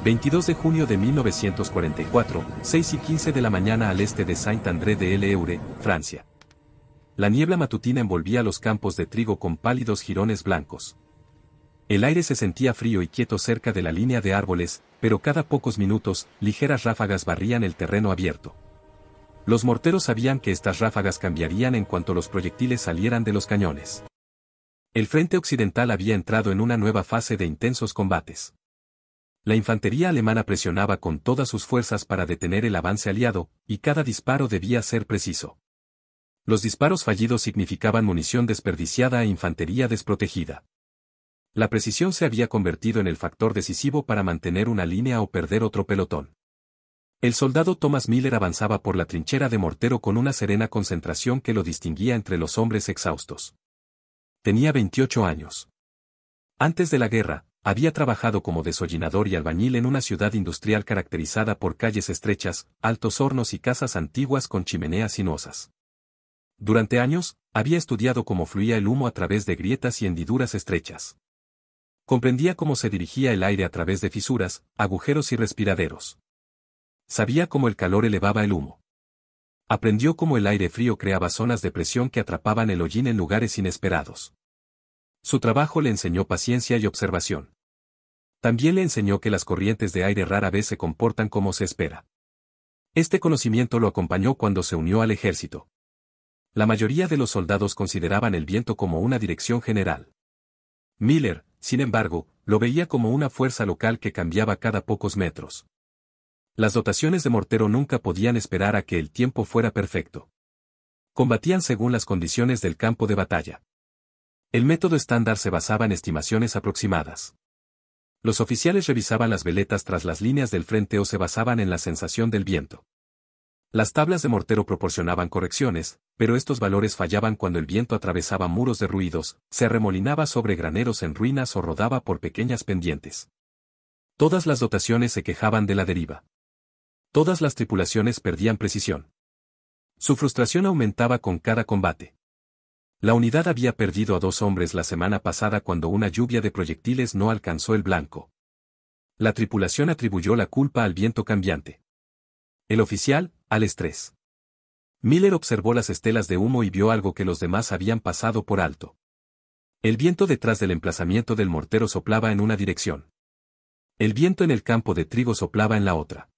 22 de junio de 1944, 6:15 de la mañana al este de Saint-André-de-l'Eure, Francia. La niebla matutina envolvía los campos de trigo con pálidos jirones blancos. El aire se sentía frío y quieto cerca de la línea de árboles, pero cada pocos minutos, ligeras ráfagas barrían el terreno abierto. Los morteros sabían que estas ráfagas cambiarían en cuanto los proyectiles salieran de los cañones. El frente occidental había entrado en una nueva fase de intensos combates. La infantería alemana presionaba con todas sus fuerzas para detener el avance aliado, y cada disparo debía ser preciso. Los disparos fallidos significaban munición desperdiciada e infantería desprotegida. La precisión se había convertido en el factor decisivo para mantener una línea o perder otro pelotón. El soldado Thomas Miller avanzaba por la trinchera de mortero con una serena concentración que lo distinguía entre los hombres exhaustos. Tenía 28 años. Antes de la guerra, había trabajado como desollinador y albañil en una ciudad industrial caracterizada por calles estrechas, altos hornos y casas antiguas con chimeneas sinuosas. Durante años, había estudiado cómo fluía el humo a través de grietas y hendiduras estrechas. Comprendía cómo se dirigía el aire a través de fisuras, agujeros y respiraderos. Sabía cómo el calor elevaba el humo. Aprendió cómo el aire frío creaba zonas de presión que atrapaban el hollín en lugares inesperados. Su trabajo le enseñó paciencia y observación. También le enseñó que las corrientes de aire rara vez se comportan como se espera. Este conocimiento lo acompañó cuando se unió al ejército. La mayoría de los soldados consideraban el viento como una dirección general. Miller, sin embargo, lo veía como una fuerza local que cambiaba cada pocos metros. Las dotaciones de mortero nunca podían esperar a que el tiempo fuera perfecto. Combatían según las condiciones del campo de batalla. El método estándar se basaba en estimaciones aproximadas. Los oficiales revisaban las veletas tras las líneas del frente o se basaban en la sensación del viento. Las tablas de mortero proporcionaban correcciones, pero estos valores fallaban cuando el viento atravesaba muros derruidos, se arremolinaba sobre graneros en ruinas o rodaba por pequeñas pendientes. Todas las dotaciones se quejaban de la deriva. Todas las tripulaciones perdían precisión. Su frustración aumentaba con cada combate. La unidad había perdido a 2 hombres la semana pasada cuando una lluvia de proyectiles no alcanzó el blanco. La tripulación atribuyó la culpa al viento cambiante. El oficial, al estrés. Miller observó las estelas de humo y vio algo que los demás habían pasado por alto. El viento detrás del emplazamiento del mortero soplaba en una dirección. El viento en el campo de trigo soplaba en la otra.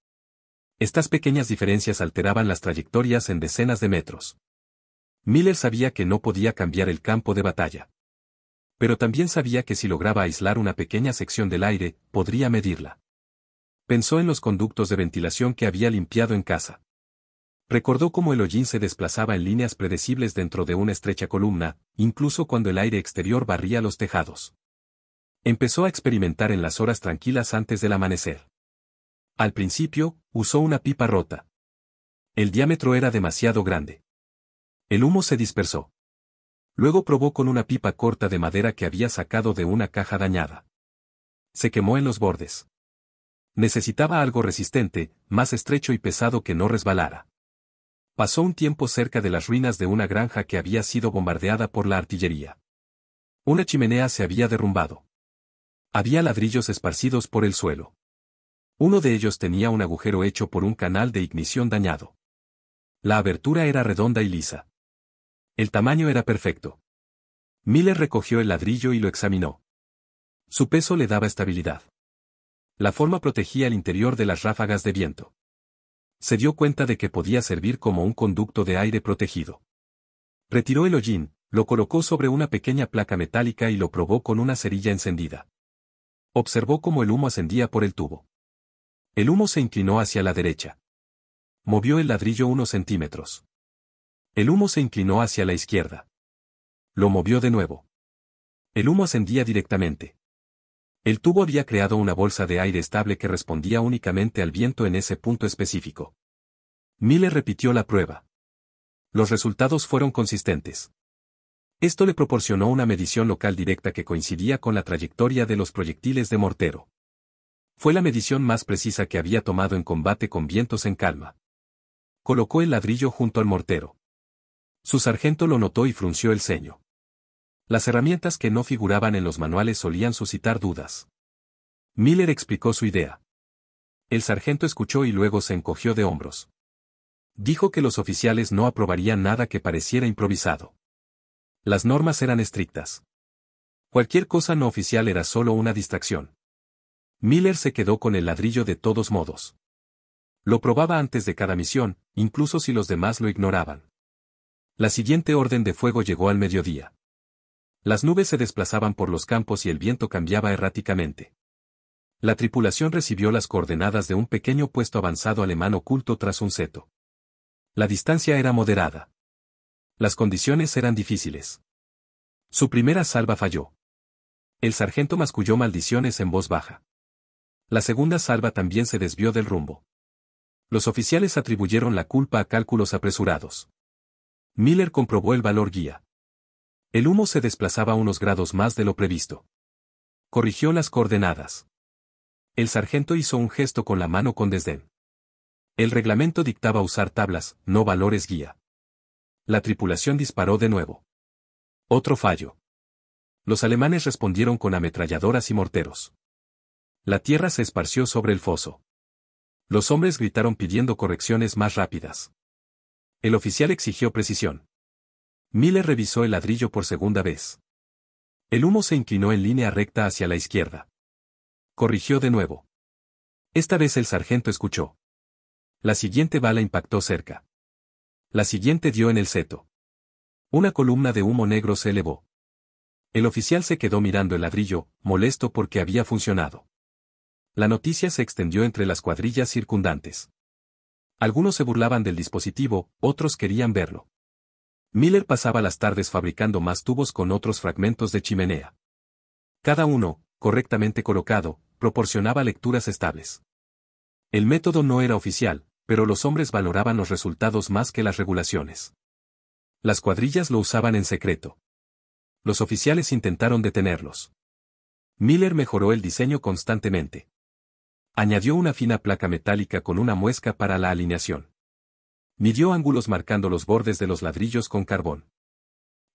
Estas pequeñas diferencias alteraban las trayectorias en decenas de metros. Miller sabía que no podía cambiar el campo de batalla. Pero también sabía que si lograba aislar una pequeña sección del aire, podría medirla. Pensó en los conductos de ventilación que había limpiado en casa. Recordó cómo el hollín se desplazaba en líneas predecibles dentro de una estrecha columna, incluso cuando el aire exterior barría los tejados. Empezó a experimentar en las horas tranquilas antes del amanecer. Al principio, usó una pipa rota. El diámetro era demasiado grande. El humo se dispersó. Luego probó con una pipa corta de madera que había sacado de una caja dañada. Se quemó en los bordes. Necesitaba algo resistente, más estrecho y pesado que no resbalara. Pasó un tiempo cerca de las ruinas de una granja que había sido bombardeada por la artillería. Una chimenea se había derrumbado. Había ladrillos esparcidos por el suelo. Uno de ellos tenía un agujero hecho por un canal de ignición dañado. La abertura era redonda y lisa. El tamaño era perfecto. Miller recogió el ladrillo y lo examinó. Su peso le daba estabilidad. La forma protegía el interior de las ráfagas de viento. Se dio cuenta de que podía servir como un conducto de aire protegido. Retiró el hollín, lo colocó sobre una pequeña placa metálica y lo probó con una cerilla encendida. Observó cómo el humo ascendía por el tubo. El humo se inclinó hacia la derecha. Movió el ladrillo unos centímetros. El humo se inclinó hacia la izquierda. Lo movió de nuevo. El humo ascendía directamente. El tubo había creado una bolsa de aire estable que respondía únicamente al viento en ese punto específico. Miller repitió la prueba. Los resultados fueron consistentes. Esto le proporcionó una medición local directa que coincidía con la trayectoria de los proyectiles de mortero. Fue la medición más precisa que había tomado en combate con vientos en calma. Colocó el ladrillo junto al mortero. Su sargento lo notó y frunció el ceño. Las herramientas que no figuraban en los manuales solían suscitar dudas. Miller explicó su idea. El sargento escuchó y luego se encogió de hombros. Dijo que los oficiales no aprobarían nada que pareciera improvisado. Las normas eran estrictas. Cualquier cosa no oficial era solo una distracción. Miller se quedó con el ladrillo de todos modos. Lo probaba antes de cada misión, incluso si los demás lo ignoraban. La siguiente orden de fuego llegó al mediodía. Las nubes se desplazaban por los campos y el viento cambiaba erráticamente. La tripulación recibió las coordenadas de un pequeño puesto avanzado alemán oculto tras un seto. La distancia era moderada. Las condiciones eran difíciles. Su primera salva falló. El sargento masculló maldiciones en voz baja. La segunda salva también se desvió del rumbo. Los oficiales atribuyeron la culpa a cálculos apresurados. Miller comprobó el valor guía. El humo se desplazaba unos grados más de lo previsto. Corrigió las coordenadas. El sargento hizo un gesto con la mano con desdén. El reglamento dictaba usar tablas, no valores guía. La tripulación disparó de nuevo. Otro fallo. Los alemanes respondieron con ametralladoras y morteros. La tierra se esparció sobre el foso. Los hombres gritaron pidiendo correcciones más rápidas. El oficial exigió precisión. Miller revisó el ladrillo por segunda vez. El humo se inclinó en línea recta hacia la izquierda. Corrigió de nuevo. Esta vez el sargento escuchó. La siguiente bala impactó cerca. La siguiente dio en el seto. Una columna de humo negro se elevó. El oficial se quedó mirando el ladrillo, molesto porque había funcionado. La noticia se extendió entre las cuadrillas circundantes. Algunos se burlaban del dispositivo, otros querían verlo. Miller pasaba las tardes fabricando más tubos con otros fragmentos de chimenea. Cada uno, correctamente colocado, proporcionaba lecturas estables. El método no era oficial, pero los hombres valoraban los resultados más que las regulaciones. Las cuadrillas lo usaban en secreto. Los oficiales intentaron detenerlos. Miller mejoró el diseño constantemente. Añadió una fina placa metálica con una muesca para la alineación. Midió ángulos marcando los bordes de los ladrillos con carbón.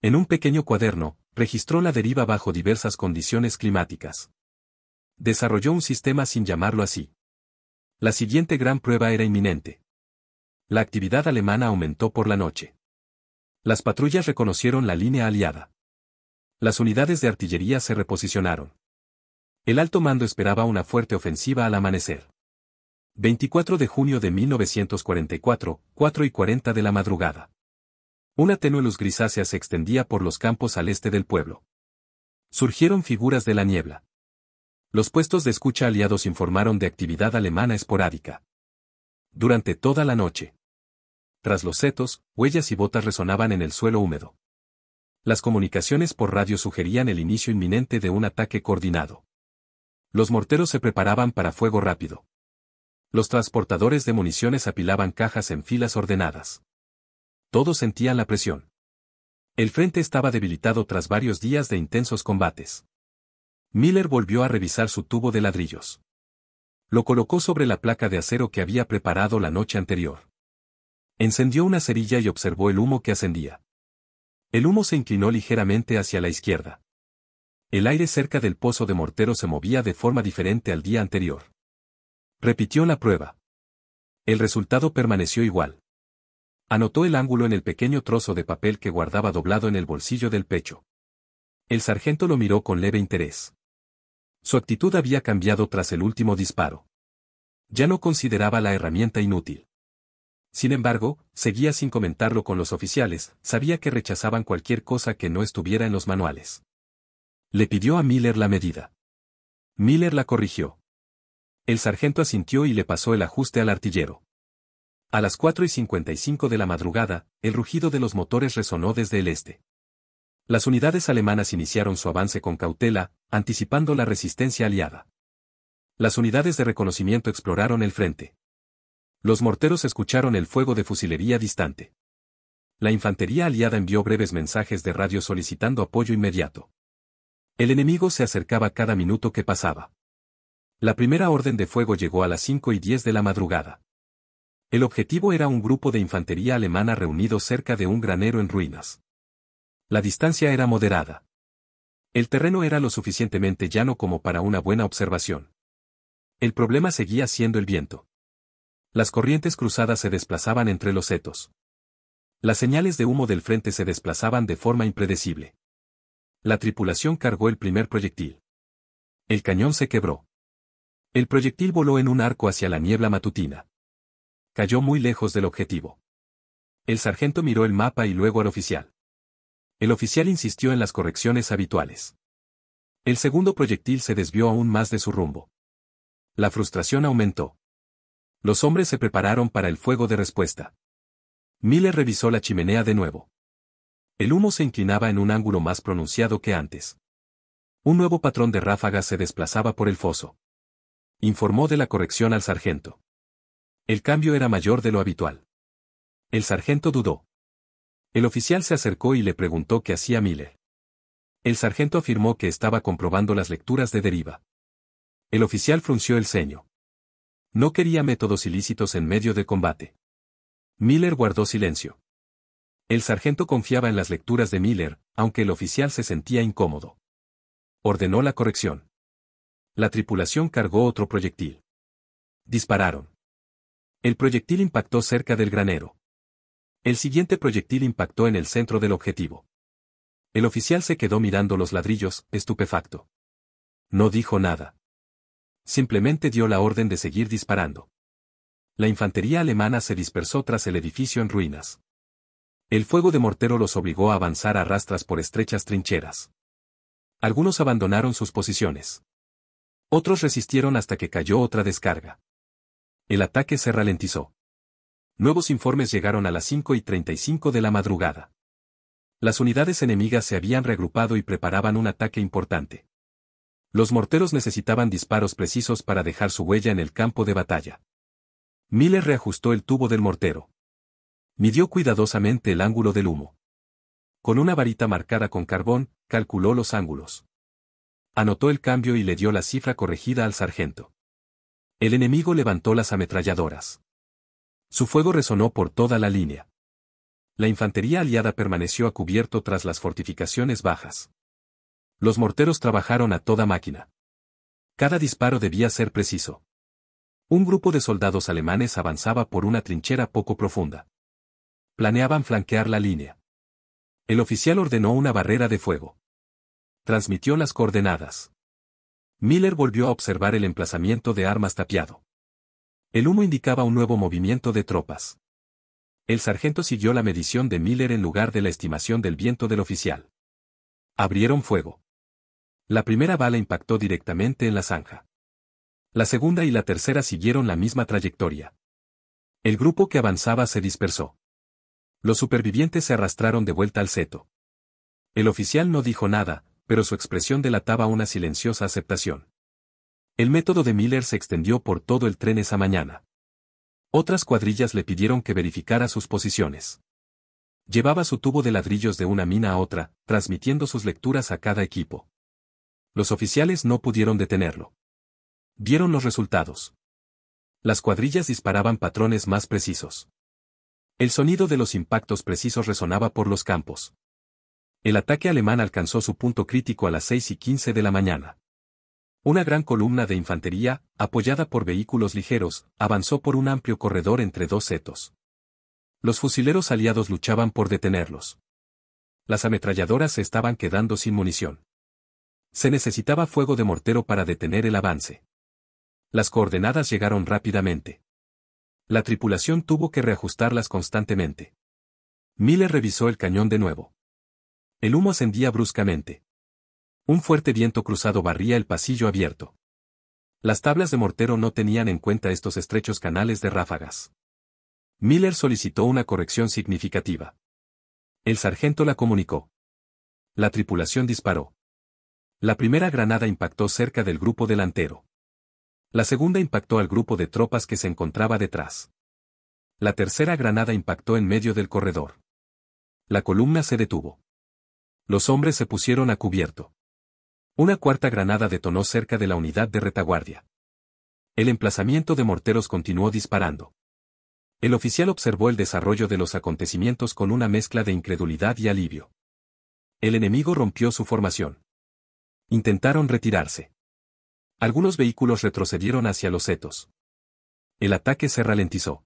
En un pequeño cuaderno, registró la deriva bajo diversas condiciones climáticas. Desarrolló un sistema sin llamarlo así. La siguiente gran prueba era inminente. La actividad alemana aumentó por la noche. Las patrullas reconocieron la línea aliada. Las unidades de artillería se reposicionaron. El alto mando esperaba una fuerte ofensiva al amanecer. 24 de junio de 1944, 4:40 de la madrugada. Una tenue luz grisácea se extendía por los campos al este del pueblo. Surgieron figuras de la niebla. Los puestos de escucha aliados informaron de actividad alemana esporádica. Durante toda la noche. Tras los setos, huellas y botas resonaban en el suelo húmedo. Las comunicaciones por radio sugerían el inicio inminente de un ataque coordinado. Los morteros se preparaban para fuego rápido. Los transportadores de municiones apilaban cajas en filas ordenadas. Todos sentían la presión. El frente estaba debilitado tras varios días de intensos combates. Miller volvió a revisar su tubo de ladrillos. Lo colocó sobre la placa de acero que había preparado la noche anterior. Encendió una cerilla y observó el humo que ascendía. El humo se inclinó ligeramente hacia la izquierda. El aire cerca del pozo de mortero se movía de forma diferente al día anterior. Repitió la prueba. El resultado permaneció igual. Anotó el ángulo en el pequeño trozo de papel que guardaba doblado en el bolsillo del pecho. El sargento lo miró con leve interés. Su actitud había cambiado tras el último disparo. Ya no consideraba la herramienta inútil. Sin embargo, seguía sin comentarlo con los oficiales, sabía que rechazaban cualquier cosa que no estuviera en los manuales. Le pidió a Miller la medida. Miller la corrigió. El sargento asintió y le pasó el ajuste al artillero. A las 4:55 de la madrugada, el rugido de los motores resonó desde el este. Las unidades alemanas iniciaron su avance con cautela, anticipando la resistencia aliada. Las unidades de reconocimiento exploraron el frente. Los morteros escucharon el fuego de fusilería distante. La infantería aliada envió breves mensajes de radio solicitando apoyo inmediato. El enemigo se acercaba cada minuto que pasaba. La primera orden de fuego llegó a las 5:10 de la madrugada. El objetivo era un grupo de infantería alemana reunido cerca de un granero en ruinas. La distancia era moderada. El terreno era lo suficientemente llano como para una buena observación. El problema seguía siendo el viento. Las corrientes cruzadas se desplazaban entre los setos. Las señales de humo del frente se desplazaban de forma impredecible. La tripulación cargó el primer proyectil. El cañón se quebró. El proyectil voló en un arco hacia la niebla matutina. Cayó muy lejos del objetivo. El sargento miró el mapa y luego al oficial. El oficial insistió en las correcciones habituales. El segundo proyectil se desvió aún más de su rumbo. La frustración aumentó. Los hombres se prepararon para el fuego de respuesta. Miller revisó la chimenea de nuevo. El humo se inclinaba en un ángulo más pronunciado que antes. Un nuevo patrón de ráfagas se desplazaba por el foso. Informó de la corrección al sargento. El cambio era mayor de lo habitual. El sargento dudó. El oficial se acercó y le preguntó qué hacía Miller. El sargento afirmó que estaba comprobando las lecturas de deriva. El oficial frunció el ceño. No quería métodos ilícitos en medio de combate. Miller guardó silencio. El sargento confiaba en las lecturas de Miller, aunque el oficial se sentía incómodo. Ordenó la corrección. La tripulación cargó otro proyectil. Dispararon. El proyectil impactó cerca del granero. El siguiente proyectil impactó en el centro del objetivo. El oficial se quedó mirando los ladrillos, estupefacto. No dijo nada. Simplemente dio la orden de seguir disparando. La infantería alemana se dispersó tras el edificio en ruinas. El fuego de mortero los obligó a avanzar a rastras por estrechas trincheras. Algunos abandonaron sus posiciones. Otros resistieron hasta que cayó otra descarga. El ataque se ralentizó. Nuevos informes llegaron a las 5:35 de la madrugada. Las unidades enemigas se habían reagrupado y preparaban un ataque importante. Los morteros necesitaban disparos precisos para dejar su huella en el campo de batalla. Miller reajustó el tubo del mortero. Midió cuidadosamente el ángulo del humo. Con una varita marcada con carbón, calculó los ángulos. Anotó el cambio y le dio la cifra corregida al sargento. El enemigo levantó las ametralladoras. Su fuego resonó por toda la línea. La infantería aliada permaneció a cubierto tras las fortificaciones bajas. Los morteros trabajaron a toda máquina. Cada disparo debía ser preciso. Un grupo de soldados alemanes avanzaba por una trinchera poco profunda. Planeaban flanquear la línea. El oficial ordenó una barrera de fuego. Transmitió las coordenadas. Miller volvió a observar el emplazamiento de armas tapiado. El humo indicaba un nuevo movimiento de tropas. El sargento siguió la medición de Miller en lugar de la estimación del viento del oficial. Abrieron fuego. La primera bala impactó directamente en la zanja. La segunda y la tercera siguieron la misma trayectoria. El grupo que avanzaba se dispersó. Los supervivientes se arrastraron de vuelta al seto. El oficial no dijo nada, pero su expresión delataba una silenciosa aceptación. El método de Miller se extendió por todo el tren esa mañana. Otras cuadrillas le pidieron que verificara sus posiciones. Llevaba su tubo de ladrillos de una mina a otra, transmitiendo sus lecturas a cada equipo. Los oficiales no pudieron detenerlo. Vieron los resultados. Las cuadrillas disparaban patrones más precisos. El sonido de los impactos precisos resonaba por los campos. El ataque alemán alcanzó su punto crítico a las 6:15 de la mañana. Una gran columna de infantería, apoyada por vehículos ligeros, avanzó por un amplio corredor entre dos setos. Los fusileros aliados luchaban por detenerlos. Las ametralladoras se estaban quedando sin munición. Se necesitaba fuego de mortero para detener el avance. Las coordenadas llegaron rápidamente. La tripulación tuvo que reajustarlas constantemente. Miller revisó el cañón de nuevo. El humo ascendía bruscamente. Un fuerte viento cruzado barría el pasillo abierto. Las tablas de mortero no tenían en cuenta estos estrechos canales de ráfagas. Miller solicitó una corrección significativa. El sargento la comunicó. La tripulación disparó. La primera granada impactó cerca del grupo delantero. La segunda impactó al grupo de tropas que se encontraba detrás. La tercera granada impactó en medio del corredor. La columna se detuvo. Los hombres se pusieron a cubierto. Una cuarta granada detonó cerca de la unidad de retaguardia. El emplazamiento de morteros continuó disparando. El oficial observó el desarrollo de los acontecimientos con una mezcla de incredulidad y alivio. El enemigo rompió su formación. Intentaron retirarse. Algunos vehículos retrocedieron hacia los setos. El ataque se ralentizó.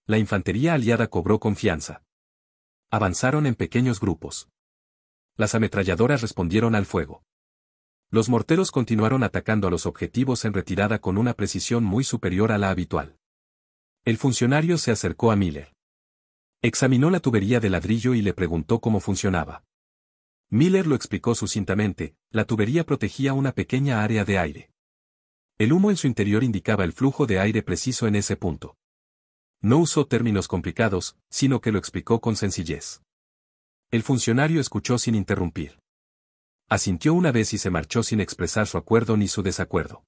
La infantería aliada cobró confianza. Avanzaron en pequeños grupos. Las ametralladoras respondieron al fuego. Los morteros continuaron atacando a los objetivos en retirada con una precisión muy superior a la habitual. El funcionario se acercó a Miller. Examinó la tubería de ladrillo y le preguntó cómo funcionaba. Miller lo explicó sucintamente: la tubería protegía una pequeña área de aire. El humo en su interior indicaba el flujo de aire preciso en ese punto. No usó términos complicados, sino que lo explicó con sencillez. El funcionario escuchó sin interrumpir. Asintió una vez y se marchó sin expresar su acuerdo ni su desacuerdo.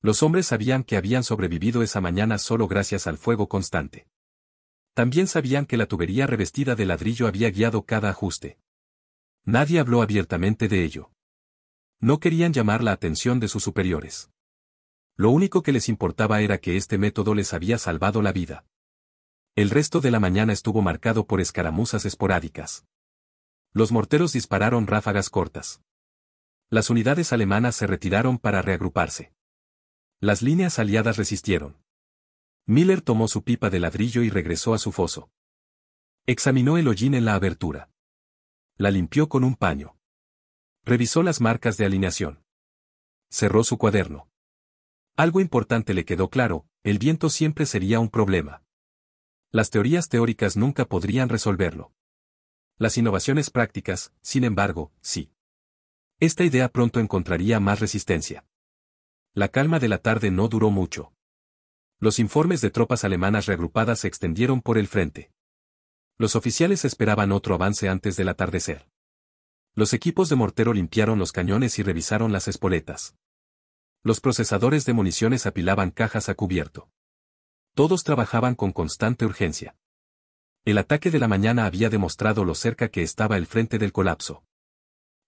Los hombres sabían que habían sobrevivido esa mañana solo gracias al fuego constante. También sabían que la tubería revestida de ladrillo había guiado cada ajuste. Nadie habló abiertamente de ello. No querían llamar la atención de sus superiores. Lo único que les importaba era que este método les había salvado la vida. El resto de la mañana estuvo marcado por escaramuzas esporádicas. Los morteros dispararon ráfagas cortas. Las unidades alemanas se retiraron para reagruparse. Las líneas aliadas resistieron. Miller tomó su pipa de ladrillo y regresó a su foso. Examinó el hollín en la abertura. La limpió con un paño. Revisó las marcas de alineación. Cerró su cuaderno. Algo importante le quedó claro: el viento siempre sería un problema. Las teorías teóricas nunca podrían resolverlo. Las innovaciones prácticas, sin embargo, sí. Esta idea pronto encontraría más resistencia. La calma de la tarde no duró mucho. Los informes de tropas alemanas reagrupadas se extendieron por el frente. Los oficiales esperaban otro avance antes del atardecer. Los equipos de mortero limpiaron los cañones y revisaron las espoletas. Los procesadores de municiones apilaban cajas a cubierto. Todos trabajaban con constante urgencia. El ataque de la mañana había demostrado lo cerca que estaba el frente del colapso.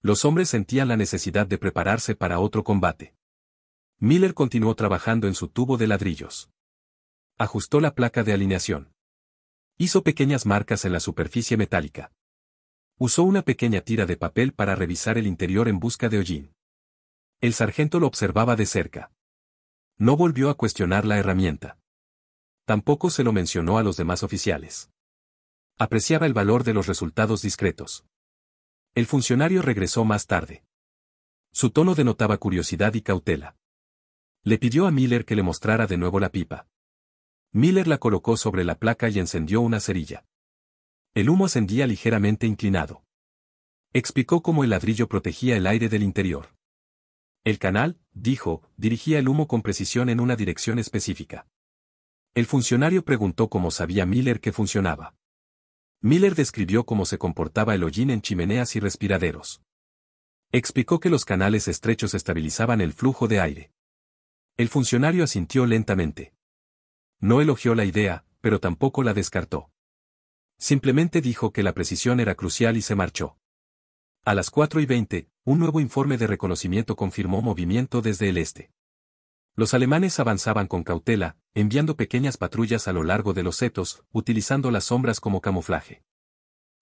Los hombres sentían la necesidad de prepararse para otro combate. Miller continuó trabajando en su tubo de ladrillos. Ajustó la placa de alineación. Hizo pequeñas marcas en la superficie metálica. Usó una pequeña tira de papel para revisar el interior en busca de hollín. El sargento lo observaba de cerca. No volvió a cuestionar la herramienta. Tampoco se lo mencionó a los demás oficiales. Apreciaba el valor de los resultados discretos. El funcionario regresó más tarde. Su tono denotaba curiosidad y cautela. Le pidió a Miller que le mostrara de nuevo la pipa. Miller la colocó sobre la placa y encendió una cerilla. El humo ascendía ligeramente inclinado. Explicó cómo el ladrillo protegía el aire del interior. El canal, dijo, dirigía el humo con precisión en una dirección específica. El funcionario preguntó cómo sabía Miller que funcionaba. Miller describió cómo se comportaba el hollín en chimeneas y respiraderos. Explicó que los canales estrechos estabilizaban el flujo de aire. El funcionario asintió lentamente. No elogió la idea, pero tampoco la descartó. Simplemente dijo que la precisión era crucial y se marchó. A las 4:20, un nuevo informe de reconocimiento confirmó movimiento desde el este. Los alemanes avanzaban con cautela, enviando pequeñas patrullas a lo largo de los setos, utilizando las sombras como camuflaje.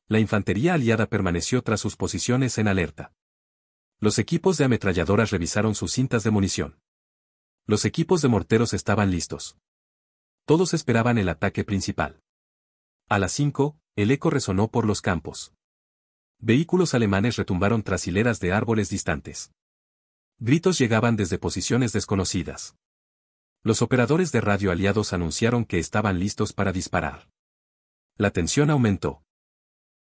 La infantería aliada permaneció tras sus posiciones en alerta. Los equipos de ametralladoras revisaron sus cintas de munición. Los equipos de morteros estaban listos. Todos esperaban el ataque principal. A las 5, el eco resonó por los campos. Vehículos alemanes retumbaron tras hileras de árboles distantes. Gritos llegaban desde posiciones desconocidas. Los operadores de radio aliados anunciaron que estaban listos para disparar. La tensión aumentó.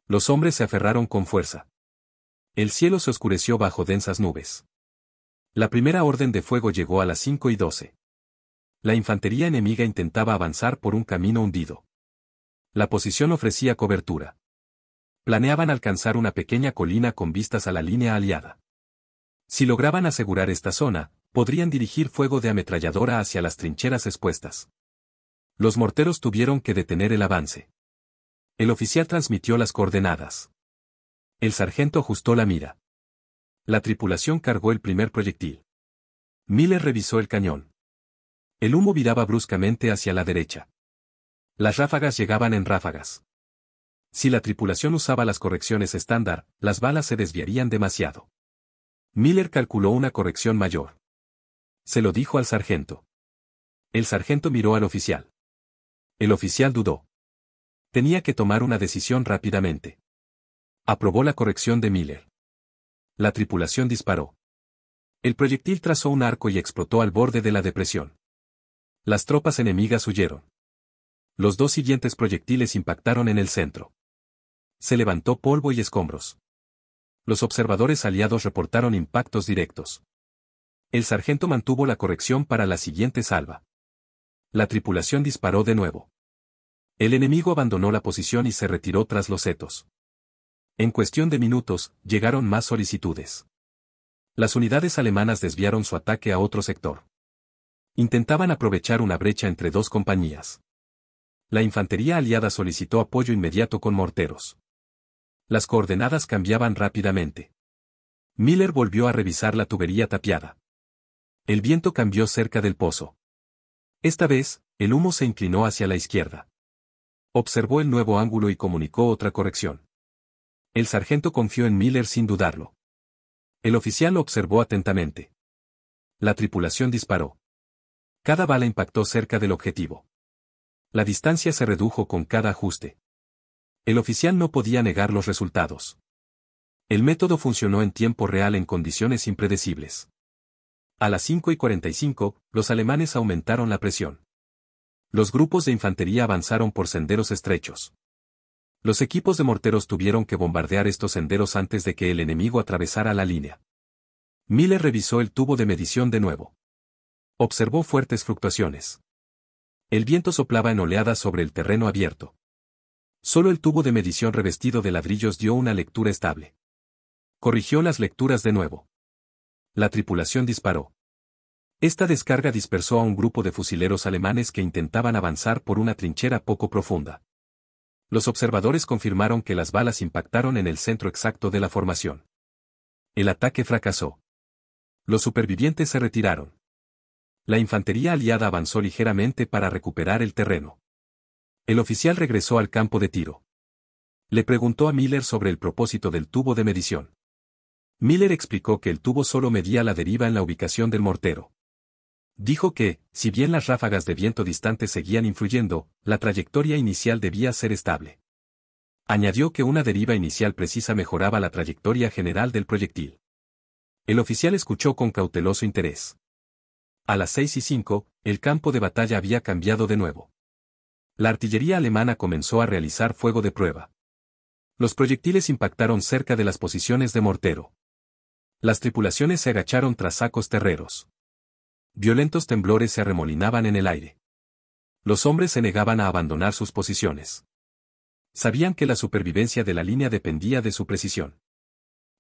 Los hombres se aferraron con fuerza. El cielo se oscureció bajo densas nubes. La primera orden de fuego llegó a las 5:12. La infantería enemiga intentaba avanzar por un camino hundido. La posición ofrecía cobertura. Planeaban alcanzar una pequeña colina con vistas a la línea aliada. Si lograban asegurar esta zona, podrían dirigir fuego de ametralladora hacia las trincheras expuestas. Los morteros tuvieron que detener el avance. El oficial transmitió las coordenadas. El sargento ajustó la mira. La tripulación cargó el primer proyectil. Miller revisó el cañón. El humo viraba bruscamente hacia la derecha. Las ráfagas llegaban en ráfagas. Si la tripulación usaba las correcciones estándar, las balas se desviarían demasiado. Miller calculó una corrección mayor. Se lo dijo al sargento. El sargento miró al oficial. El oficial dudó. Tenía que tomar una decisión rápidamente. Aprobó la corrección de Miller. La tripulación disparó. El proyectil trazó un arco y explotó al borde de la depresión. Las tropas enemigas huyeron. Los dos siguientes proyectiles impactaron en el centro. Se levantó polvo y escombros. Los observadores aliados reportaron impactos directos. El sargento mantuvo la corrección para la siguiente salva. La tripulación disparó de nuevo. El enemigo abandonó la posición y se retiró tras los setos. En cuestión de minutos, llegaron más solicitudes. Las unidades alemanas desviaron su ataque a otro sector. Intentaban aprovechar una brecha entre dos compañías. La infantería aliada solicitó apoyo inmediato con morteros. Las coordenadas cambiaban rápidamente. Miller volvió a revisar la tubería tapiada. El viento cambió cerca del pozo. Esta vez, el humo se inclinó hacia la izquierda. Observó el nuevo ángulo y comunicó otra corrección. El sargento confió en Miller sin dudarlo. El oficial lo observó atentamente. La tripulación disparó. Cada bala impactó cerca del objetivo. La distancia se redujo con cada ajuste. El oficial no podía negar los resultados. El método funcionó en tiempo real en condiciones impredecibles. A las 5:45, los alemanes aumentaron la presión. Los grupos de infantería avanzaron por senderos estrechos. Los equipos de morteros tuvieron que bombardear estos senderos antes de que el enemigo atravesara la línea. Miller revisó el tubo de medición de nuevo. Observó fuertes fluctuaciones. El viento soplaba en oleadas sobre el terreno abierto. Solo el tubo de medición revestido de ladrillos dio una lectura estable. Corrigió las lecturas de nuevo. La tripulación disparó. Esta descarga dispersó a un grupo de fusileros alemanes que intentaban avanzar por una trinchera poco profunda. Los observadores confirmaron que las balas impactaron en el centro exacto de la formación. El ataque fracasó. Los supervivientes se retiraron. La infantería aliada avanzó ligeramente para recuperar el terreno. El oficial regresó al campo de tiro. Le preguntó a Miller sobre el propósito del tubo de medición. Miller explicó que el tubo solo medía la deriva en la ubicación del mortero. Dijo que, si bien las ráfagas de viento distante seguían influyendo, la trayectoria inicial debía ser estable. Añadió que una deriva inicial precisa mejoraba la trayectoria general del proyectil. El oficial escuchó con cauteloso interés. A las 6:05, el campo de batalla había cambiado de nuevo. La artillería alemana comenzó a realizar fuego de prueba. Los proyectiles impactaron cerca de las posiciones de mortero. Las tripulaciones se agacharon tras sacos terreros. Violentos temblores se arremolinaban en el aire. Los hombres se negaban a abandonar sus posiciones. Sabían que la supervivencia de la línea dependía de su precisión.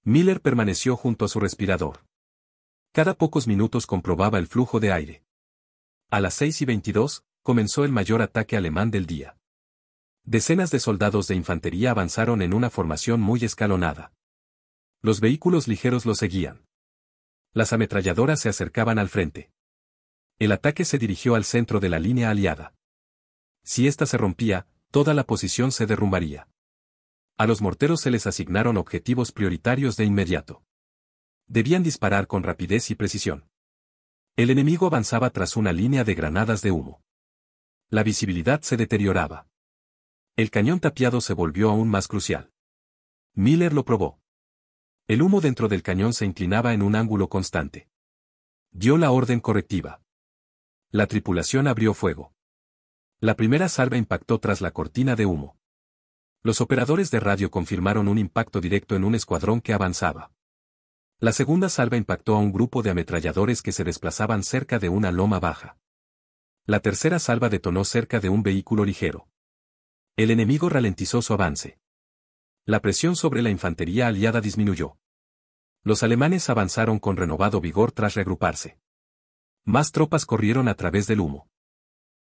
Miller permaneció junto a su respirador. Cada pocos minutos comprobaba el flujo de aire. A las 6:22, comenzó el mayor ataque alemán del día. Decenas de soldados de infantería avanzaron en una formación muy escalonada. Los vehículos ligeros los seguían. Las ametralladoras se acercaban al frente. El ataque se dirigió al centro de la línea aliada. Si ésta se rompía, toda la posición se derrumbaría. A los morteros se les asignaron objetivos prioritarios de inmediato. Debían disparar con rapidez y precisión. El enemigo avanzaba tras una línea de granadas de humo. La visibilidad se deterioraba. El cañón tapiado se volvió aún más crucial. Miller lo probó. El humo dentro del cañón se inclinaba en un ángulo constante. Dio la orden correctiva. La tripulación abrió fuego. La primera salva impactó tras la cortina de humo. Los operadores de radio confirmaron un impacto directo en un escuadrón que avanzaba. La segunda salva impactó a un grupo de ametralladores que se desplazaban cerca de una loma baja. La tercera salva detonó cerca de un vehículo ligero. El enemigo ralentizó su avance. La presión sobre la infantería aliada disminuyó. Los alemanes avanzaron con renovado vigor tras reagruparse. Más tropas corrieron a través del humo.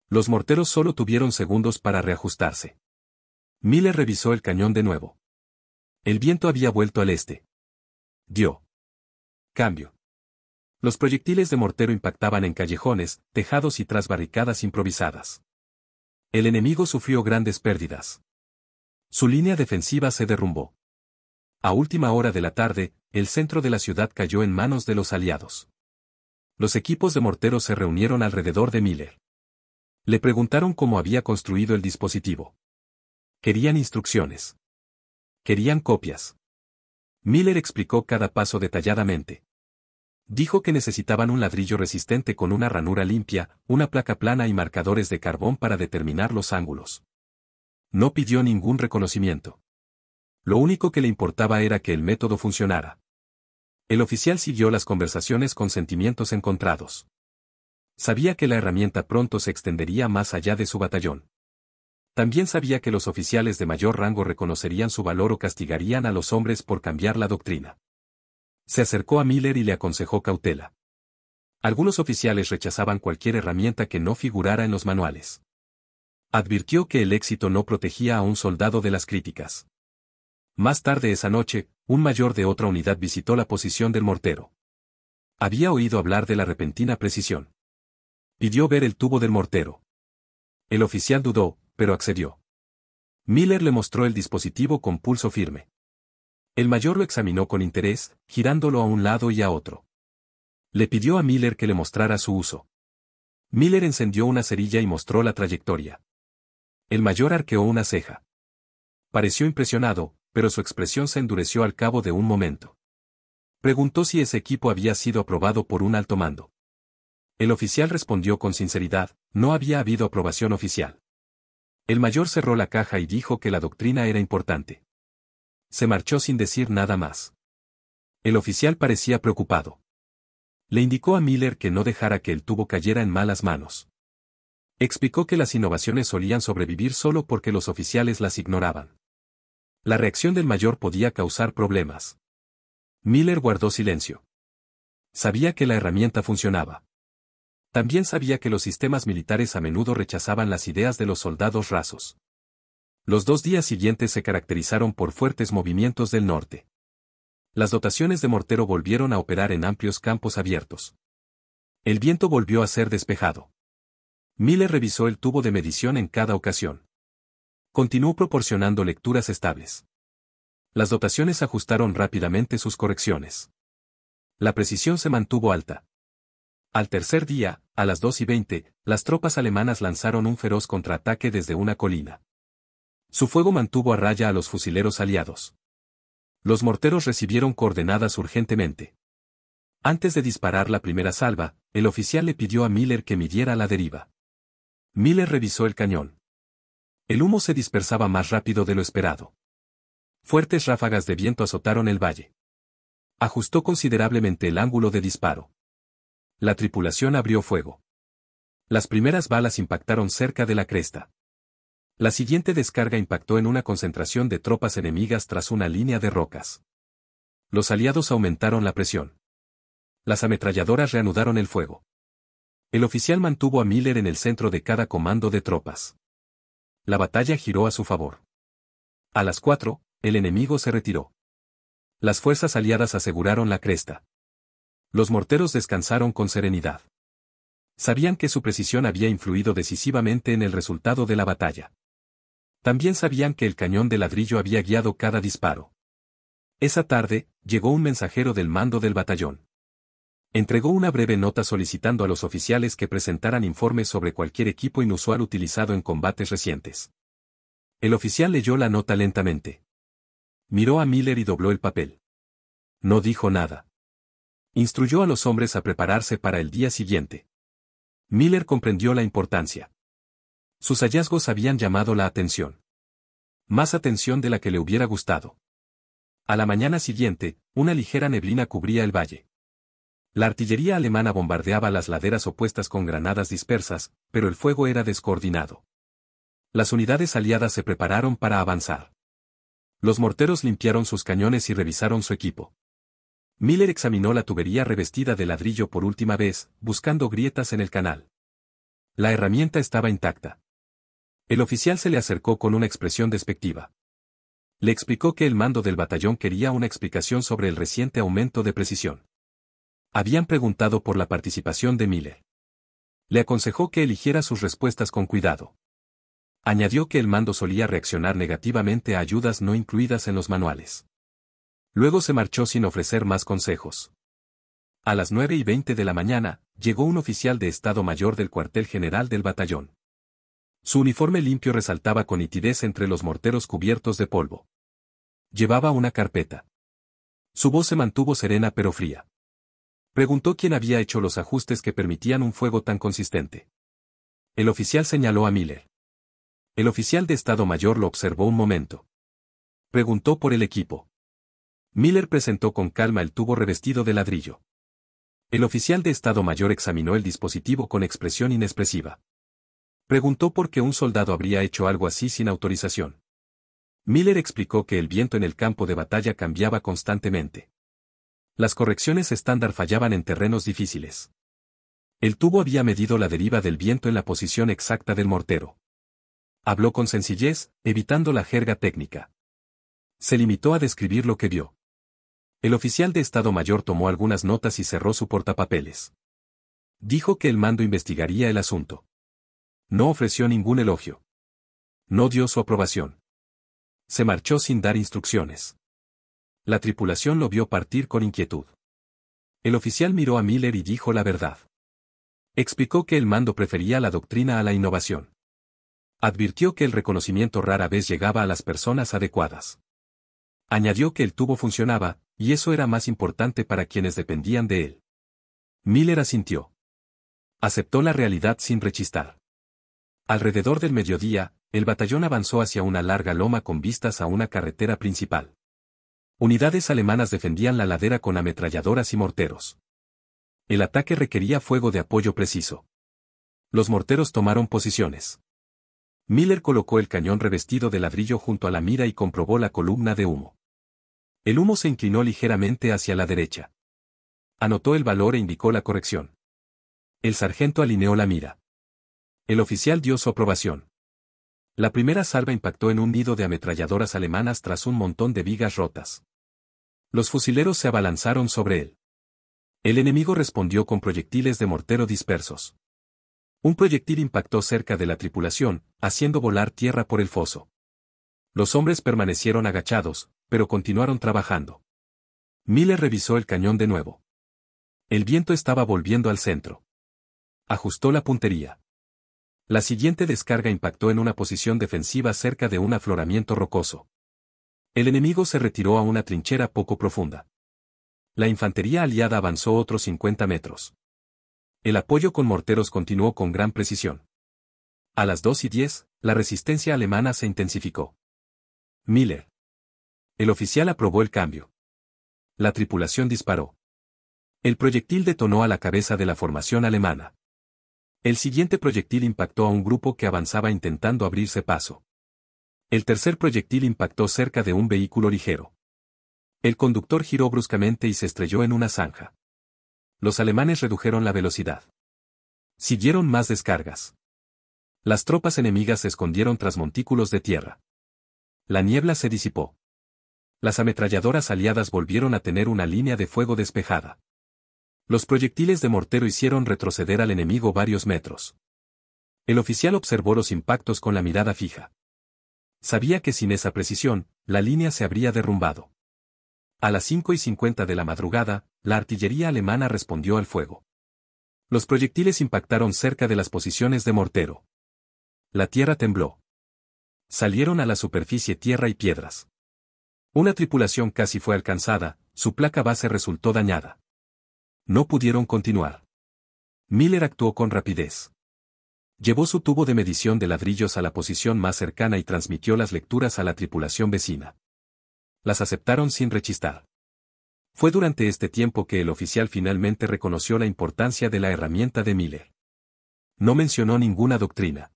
Los morteros solo tuvieron segundos para reajustarse. Miller revisó el cañón de nuevo. El viento había vuelto al este. Dio cambio. Los proyectiles de mortero impactaban en callejones, tejados y tras barricadas improvisadas. El enemigo sufrió grandes pérdidas. Su línea defensiva se derrumbó. A última hora de la tarde, el centro de la ciudad cayó en manos de los aliados. Los equipos de morteros se reunieron alrededor de Miller. Le preguntaron cómo había construido el dispositivo. Querían instrucciones. Querían copias. Miller explicó cada paso detalladamente. Dijo que necesitaban un ladrillo resistente con una ranura limpia, una placa plana y marcadores de carbón para determinar los ángulos. No pidió ningún reconocimiento. Lo único que le importaba era que el método funcionara. El oficial siguió las conversaciones con sentimientos encontrados. Sabía que la herramienta pronto se extendería más allá de su batallón. También sabía que los oficiales de mayor rango reconocerían su valor o castigarían a los hombres por cambiar la doctrina. Se acercó a Miller y le aconsejó cautela. Algunos oficiales rechazaban cualquier herramienta que no figurara en los manuales. Advirtió que el éxito no protegía a un soldado de las críticas. Más tarde esa noche, un mayor de otra unidad visitó la posición del mortero. Había oído hablar de la repentina precisión. Pidió ver el tubo del mortero. El oficial dudó, pero accedió. Miller le mostró el dispositivo con pulso firme. El mayor lo examinó con interés, girándolo a un lado y a otro. Le pidió a Miller que le mostrara su uso. Miller encendió una cerilla y mostró la trayectoria. El mayor arqueó una ceja. Pareció impresionado, pero su expresión se endureció al cabo de un momento. Preguntó si ese equipo había sido aprobado por un alto mando. El oficial respondió con sinceridad, no había habido aprobación oficial. El mayor cerró la caja y dijo que la doctrina era importante. Se marchó sin decir nada más. El oficial parecía preocupado. Le indicó a Miller que no dejara que el tubo cayera en malas manos. Explicó que las innovaciones solían sobrevivir solo porque los oficiales las ignoraban. La reacción del mayor podía causar problemas. Miller guardó silencio. Sabía que la herramienta funcionaba. También sabía que los sistemas militares a menudo rechazaban las ideas de los soldados rasos. Los 2 días siguientes se caracterizaron por fuertes movimientos del norte. Las dotaciones de mortero volvieron a operar en amplios campos abiertos. El viento volvió a ser despejado. Miller revisó el tubo de medición en cada ocasión. Continuó proporcionando lecturas estables. Las dotaciones ajustaron rápidamente sus correcciones. La precisión se mantuvo alta. Al tercer día, a las 2:20, las tropas alemanas lanzaron un feroz contraataque desde una colina. Su fuego mantuvo a raya a los fusileros aliados. Los morteros recibieron coordenadas urgentemente. Antes de disparar la primera salva, el oficial le pidió a Miller que midiera la deriva. Miller revisó el cañón. El humo se dispersaba más rápido de lo esperado. Fuertes ráfagas de viento azotaron el valle. Ajustó considerablemente el ángulo de disparo. La tripulación abrió fuego. Las primeras balas impactaron cerca de la cresta. La siguiente descarga impactó en una concentración de tropas enemigas tras una línea de rocas. Los aliados aumentaron la presión. Las ametralladoras reanudaron el fuego. El oficial mantuvo a Miller en el centro de cada comando de tropas. La batalla giró a su favor. A las 4, el enemigo se retiró. Las fuerzas aliadas aseguraron la cresta. Los morteros descansaron con serenidad. Sabían que su precisión había influido decisivamente en el resultado de la batalla. También sabían que el cañón de ladrillo había guiado cada disparo. Esa tarde, llegó un mensajero del mando del batallón. Entregó una breve nota solicitando a los oficiales que presentaran informes sobre cualquier equipo inusual utilizado en combates recientes. El oficial leyó la nota lentamente. Miró a Miller y dobló el papel. No dijo nada. Instruyó a los hombres a prepararse para el día siguiente. Miller comprendió la importancia. Sus hallazgos habían llamado la atención. Más atención de la que le hubiera gustado. A la mañana siguiente, una ligera neblina cubría el valle. La artillería alemana bombardeaba las laderas opuestas con granadas dispersas, pero el fuego era descoordinado. Las unidades aliadas se prepararon para avanzar. Los morteros limpiaron sus cañones y revisaron su equipo. Miller examinó la tubería revestida de ladrillo por última vez, buscando grietas en el canal. La herramienta estaba intacta. El oficial se le acercó con una expresión despectiva. Le explicó que el mando del batallón quería una explicación sobre el reciente aumento de precisión. Habían preguntado por la participación de Miller. Le aconsejó que eligiera sus respuestas con cuidado. Añadió que el mando solía reaccionar negativamente a ayudas no incluidas en los manuales. Luego se marchó sin ofrecer más consejos. A las 9:20 de la mañana, llegó un oficial de Estado Mayor del cuartel general del batallón. Su uniforme limpio resaltaba con nitidez entre los morteros cubiertos de polvo. Llevaba una carpeta. Su voz se mantuvo serena pero fría. Preguntó quién había hecho los ajustes que permitían un fuego tan consistente. El oficial señaló a Miller. El oficial de Estado Mayor lo observó un momento. Preguntó por el equipo. Miller presentó con calma el tubo revestido de ladrillo. El oficial de Estado Mayor examinó el dispositivo con expresión inexpresiva. Preguntó por qué un soldado habría hecho algo así sin autorización. Miller explicó que el viento en el campo de batalla cambiaba constantemente. Las correcciones estándar fallaban en terrenos difíciles. El tubo había medido la deriva del viento en la posición exacta del mortero. Habló con sencillez, evitando la jerga técnica. Se limitó a describir lo que vio. El oficial de Estado Mayor tomó algunas notas y cerró su portapapeles. Dijo que el mando investigaría el asunto. No ofreció ningún elogio. No dio su aprobación. Se marchó sin dar instrucciones. La tripulación lo vio partir con inquietud. El oficial miró a Miller y dijo la verdad. Explicó que el mando prefería la doctrina a la innovación. Advirtió que el reconocimiento rara vez llegaba a las personas adecuadas. Añadió que el tubo funcionaba, y eso era más importante para quienes dependían de él. Miller asintió. Aceptó la realidad sin rechistar. Alrededor del mediodía, el batallón avanzó hacia una larga loma con vistas a una carretera principal. Unidades alemanas defendían la ladera con ametralladoras y morteros. El ataque requería fuego de apoyo preciso. Los morteros tomaron posiciones. Miller colocó el cañón revestido de ladrillo junto a la mira y comprobó la columna de humo. El humo se inclinó ligeramente hacia la derecha. Anotó el valor e indicó la corrección. El sargento alineó la mira. El oficial dio su aprobación. La primera salva impactó en un nido de ametralladoras alemanas tras un montón de vigas rotas. Los fusileros se abalanzaron sobre él. El enemigo respondió con proyectiles de mortero dispersos. Un proyectil impactó cerca de la tripulación, haciendo volar tierra por el foso. Los hombres permanecieron agachados, pero continuaron trabajando. Miller revisó el cañón de nuevo. El viento estaba volviendo al centro. Ajustó la puntería. La siguiente descarga impactó en una posición defensiva cerca de un afloramiento rocoso. El enemigo se retiró a una trinchera poco profunda. La infantería aliada avanzó otros 50 metros. El apoyo con morteros continuó con gran precisión. A las 2:10, la resistencia alemana se intensificó. Miller. El oficial aprobó el cambio. La tripulación disparó. El proyectil detonó a la cabeza de la formación alemana. El siguiente proyectil impactó a un grupo que avanzaba intentando abrirse paso. El tercer proyectil impactó cerca de un vehículo ligero. El conductor giró bruscamente y se estrelló en una zanja. Los alemanes redujeron la velocidad. Siguieron más descargas. Las tropas enemigas se escondieron tras montículos de tierra. La niebla se disipó. Las ametralladoras aliadas volvieron a tener una línea de fuego despejada. Los proyectiles de mortero hicieron retroceder al enemigo varios metros. El oficial observó los impactos con la mirada fija. Sabía que sin esa precisión, la línea se habría derrumbado. A las 5:50 de la madrugada, la artillería alemana respondió al fuego. Los proyectiles impactaron cerca de las posiciones de mortero. La tierra tembló. Salieron a la superficie tierra y piedras. Una tripulación casi fue alcanzada, su placa base resultó dañada. No pudieron continuar. Miller actuó con rapidez. Llevó su tubo de medición de ladrillos a la posición más cercana y transmitió las lecturas a la tripulación vecina. Las aceptaron sin rechistar. Fue durante este tiempo que el oficial finalmente reconoció la importancia de la herramienta de Miller. No mencionó ninguna doctrina.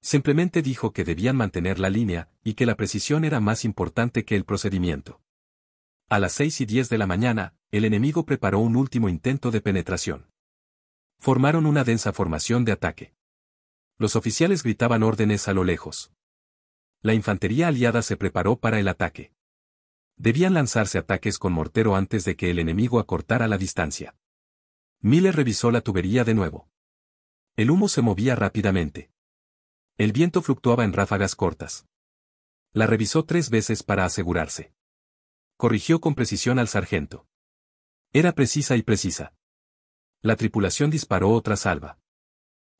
Simplemente dijo que debían mantener la línea, y que la precisión era más importante que el procedimiento. A las 6:10 de la mañana, el enemigo preparó un último intento de penetración. Formaron una densa formación de ataque. Los oficiales gritaban órdenes a lo lejos. La infantería aliada se preparó para el ataque. Debían lanzarse ataques con mortero antes de que el enemigo acortara la distancia. Miller revisó la tubería de nuevo. El humo se movía rápidamente. El viento fluctuaba en ráfagas cortas. La revisó 3 veces para asegurarse. Corrigió con precisión al sargento. Era precisa y precisa. La tripulación disparó otra salva.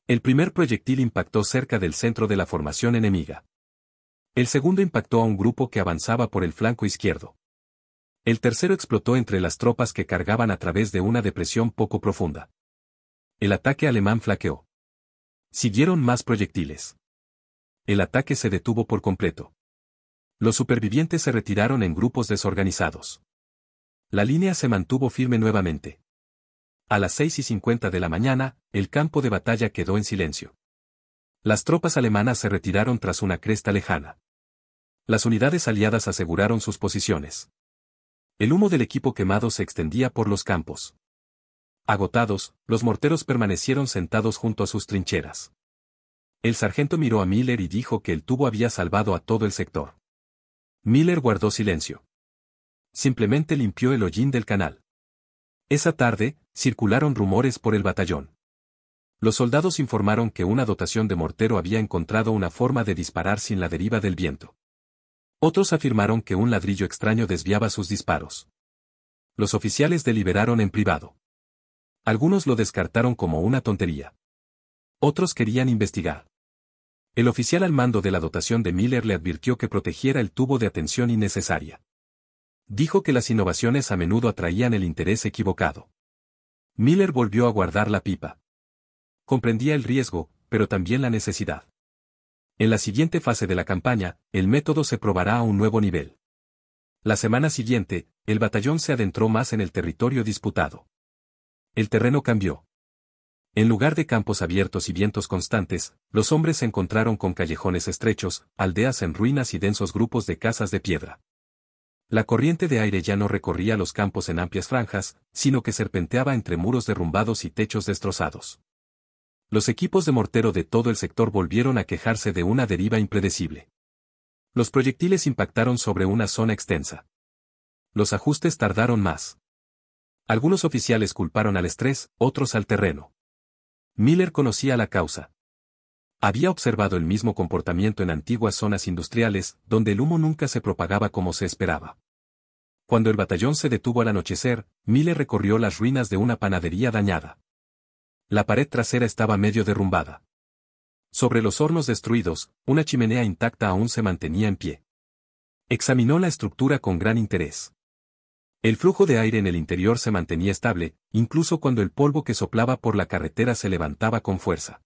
El primer proyectil impactó cerca del centro de la formación enemiga. El segundo impactó a un grupo que avanzaba por el flanco izquierdo. El tercero explotó entre las tropas que cargaban a través de una depresión poco profunda. El ataque alemán flaqueó. Siguieron más proyectiles. El ataque se detuvo por completo. Los supervivientes se retiraron en grupos desorganizados. La línea se mantuvo firme nuevamente. A las 6:50 de la mañana, el campo de batalla quedó en silencio. Las tropas alemanas se retiraron tras una cresta lejana. Las unidades aliadas aseguraron sus posiciones. El humo del equipo quemado se extendía por los campos. Agotados, los morteros permanecieron sentados junto a sus trincheras. El sargento miró a Miller y dijo que el tubo había salvado a todo el sector. Miller guardó silencio. Simplemente limpió el hollín del canal. Esa tarde, circularon rumores por el batallón. Los soldados informaron que una dotación de mortero había encontrado una forma de disparar sin la deriva del viento. Otros afirmaron que un ladrillo extraño desviaba sus disparos. Los oficiales deliberaron en privado. Algunos lo descartaron como una tontería. Otros querían investigar. El oficial al mando de la dotación de Miller le advirtió que protegiera el tubo de atención innecesaria. Dijo que las innovaciones a menudo atraían el interés equivocado. Miller volvió a guardar la pipa. Comprendía el riesgo, pero también la necesidad. En la siguiente fase de la campaña, el método se probará a un nuevo nivel. La semana siguiente, el batallón se adentró más en el territorio disputado. El terreno cambió. En lugar de campos abiertos y vientos constantes, los hombres se encontraron con callejones estrechos, aldeas en ruinas y densos grupos de casas de piedra. La corriente de aire ya no recorría los campos en amplias franjas, sino que serpenteaba entre muros derrumbados y techos destrozados. Los equipos de mortero de todo el sector volvieron a quejarse de una deriva impredecible. Los proyectiles impactaron sobre una zona extensa. Los ajustes tardaron más. Algunos oficiales culparon al estrés, otros al terreno. Miller conocía la causa. Había observado el mismo comportamiento en antiguas zonas industriales, donde el humo nunca se propagaba como se esperaba. Cuando el batallón se detuvo al anochecer, Miller recorrió las ruinas de una panadería dañada. La pared trasera estaba medio derrumbada. Sobre los hornos destruidos, una chimenea intacta aún se mantenía en pie. Examinó la estructura con gran interés. El flujo de aire en el interior se mantenía estable, incluso cuando el polvo que soplaba por la carretera se levantaba con fuerza.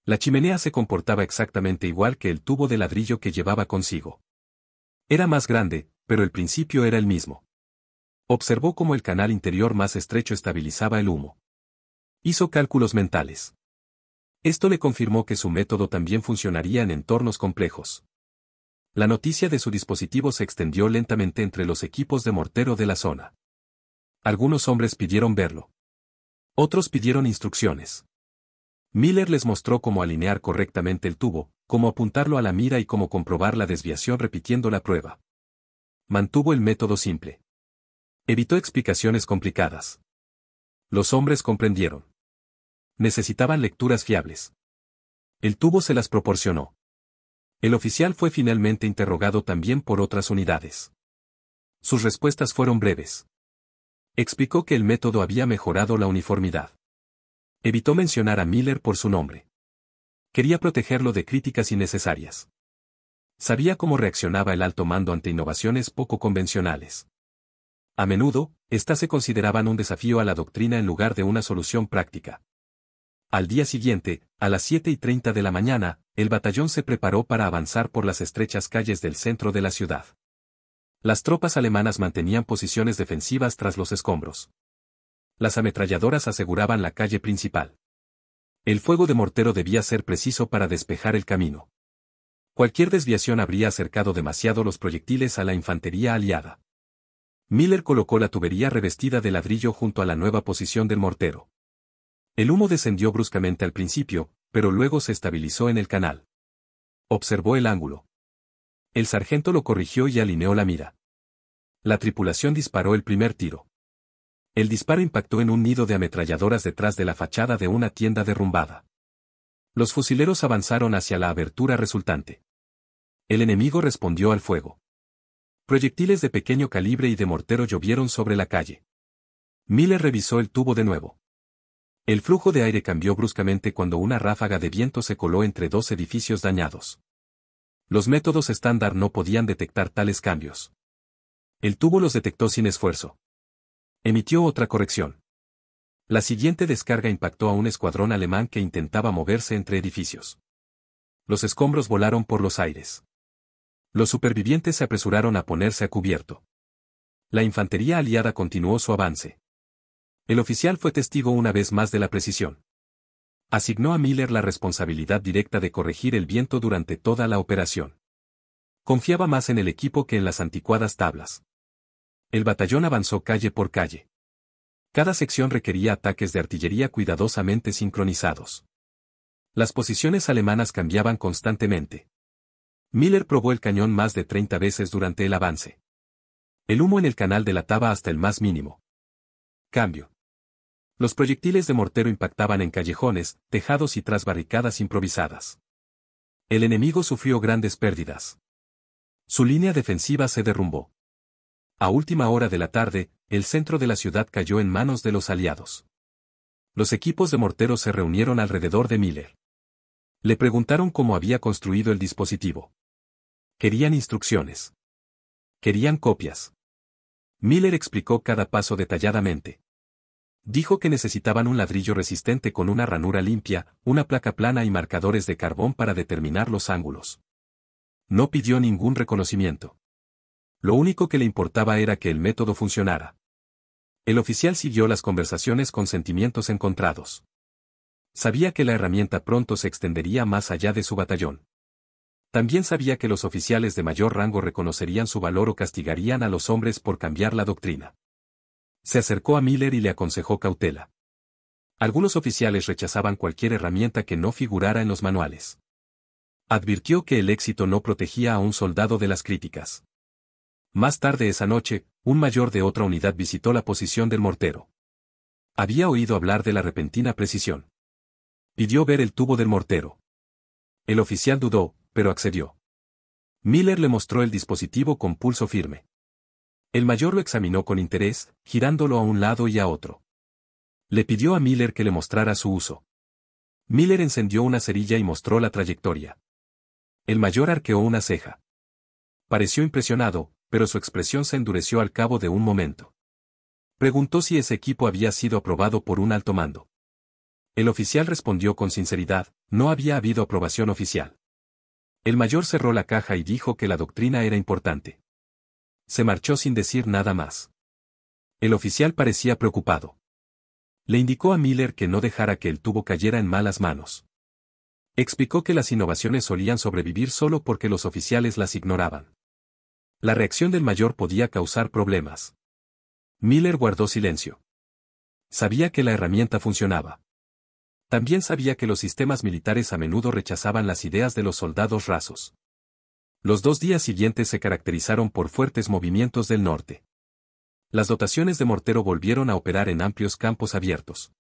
La chimenea se comportaba exactamente igual que el tubo de ladrillo que llevaba consigo. Era más grande, pero el principio era el mismo. Observó cómo el canal interior más estrecho estabilizaba el humo. Hizo cálculos mentales. Esto le confirmó que su método también funcionaría en entornos complejos. La noticia de su dispositivo se extendió lentamente entre los equipos de mortero de la zona. Algunos hombres pidieron verlo. Otros pidieron instrucciones. Miller les mostró cómo alinear correctamente el tubo, cómo apuntarlo a la mira y cómo comprobar la desviación repitiendo la prueba. Mantuvo el método simple. Evitó explicaciones complicadas. Los hombres comprendieron. Necesitaban lecturas fiables. El tubo se las proporcionó. El oficial fue finalmente interrogado también por otras unidades. Sus respuestas fueron breves. Explicó que el método había mejorado la uniformidad. Evitó mencionar a Miller por su nombre. Quería protegerlo de críticas innecesarias. Sabía cómo reaccionaba el alto mando ante innovaciones poco convencionales. A menudo, éstas se consideraban un desafío a la doctrina en lugar de una solución práctica. Al día siguiente, a las 7:30 de la mañana, el batallón se preparó para avanzar por las estrechas calles del centro de la ciudad. Las tropas alemanas mantenían posiciones defensivas tras los escombros. Las ametralladoras aseguraban la calle principal. El fuego de mortero debía ser preciso para despejar el camino. Cualquier desviación habría acercado demasiado los proyectiles a la infantería aliada. Miller colocó la tubería revestida de ladrillo junto a la nueva posición del mortero. El humo descendió bruscamente al principio, pero luego se estabilizó en el canal. Observó el ángulo. El sargento lo corrigió y alineó la mira. La tripulación disparó el primer tiro. El disparo impactó en un nido de ametralladoras detrás de la fachada de una tienda derrumbada. Los fusileros avanzaron hacia la abertura resultante. El enemigo respondió al fuego. Proyectiles de pequeño calibre y de mortero llovieron sobre la calle. Miller revisó el tubo de nuevo. El flujo de aire cambió bruscamente cuando una ráfaga de viento se coló entre dos edificios dañados. Los métodos estándar no podían detectar tales cambios. El tubo los detectó sin esfuerzo. Emitió otra corrección. La siguiente descarga impactó a un escuadrón alemán que intentaba moverse entre edificios. Los escombros volaron por los aires. Los supervivientes se apresuraron a ponerse a cubierto. La infantería aliada continuó su avance. El oficial fue testigo una vez más de la precisión. Asignó a Miller la responsabilidad directa de corregir el viento durante toda la operación. Confiaba más en el equipo que en las anticuadas tablas. El batallón avanzó calle por calle. Cada sección requería ataques de artillería cuidadosamente sincronizados. Las posiciones alemanas cambiaban constantemente. Miller probó el cañón más de 30 veces durante el avance. El humo en el canal delataba hasta el más mínimo. Cambio. Los proyectiles de mortero impactaban en callejones, tejados y tras barricadas improvisadas. El enemigo sufrió grandes pérdidas. Su línea defensiva se derrumbó. A última hora de la tarde, el centro de la ciudad cayó en manos de los aliados. Los equipos de morteros se reunieron alrededor de Miller. Le preguntaron cómo había construido el dispositivo. Querían instrucciones. Querían copias. Miller explicó cada paso detalladamente. Dijo que necesitaban un ladrillo resistente con una ranura limpia, una placa plana y marcadores de carbón para determinar los ángulos. No pidió ningún reconocimiento. Lo único que le importaba era que el método funcionara. El oficial siguió las conversaciones con sentimientos encontrados. Sabía que la herramienta pronto se extendería más allá de su batallón. También sabía que los oficiales de mayor rango reconocerían su valor o castigarían a los hombres por cambiar la doctrina. Se acercó a Miller y le aconsejó cautela. Algunos oficiales rechazaban cualquier herramienta que no figurara en los manuales. Advirtió que el éxito no protegía a un soldado de las críticas. Más tarde esa noche, un mayor de otra unidad visitó la posición del mortero. Había oído hablar de la repentina precisión. Pidió ver el tubo del mortero. El oficial dudó, pero accedió. Miller le mostró el dispositivo con pulso firme. El mayor lo examinó con interés, girándolo a un lado y a otro. Le pidió a Miller que le mostrara su uso. Miller encendió una cerilla y mostró la trayectoria. El mayor arqueó una ceja. Pareció impresionado, pero su expresión se endureció al cabo de un momento. Preguntó si ese equipo había sido aprobado por un alto mando. El oficial respondió con sinceridad, no había habido aprobación oficial. El mayor cerró la caja y dijo que la doctrina era importante. Se marchó sin decir nada más. El oficial parecía preocupado. Le indicó a Miller que no dejara que el tubo cayera en malas manos. Explicó que las innovaciones solían sobrevivir solo porque los oficiales las ignoraban. La reacción del mayor podía causar problemas. Miller guardó silencio. Sabía que la herramienta funcionaba. También sabía que los sistemas militares a menudo rechazaban las ideas de los soldados rasos. Los 2 días siguientes se caracterizaron por fuertes movimientos del norte. Las dotaciones de mortero volvieron a operar en amplios campos abiertos.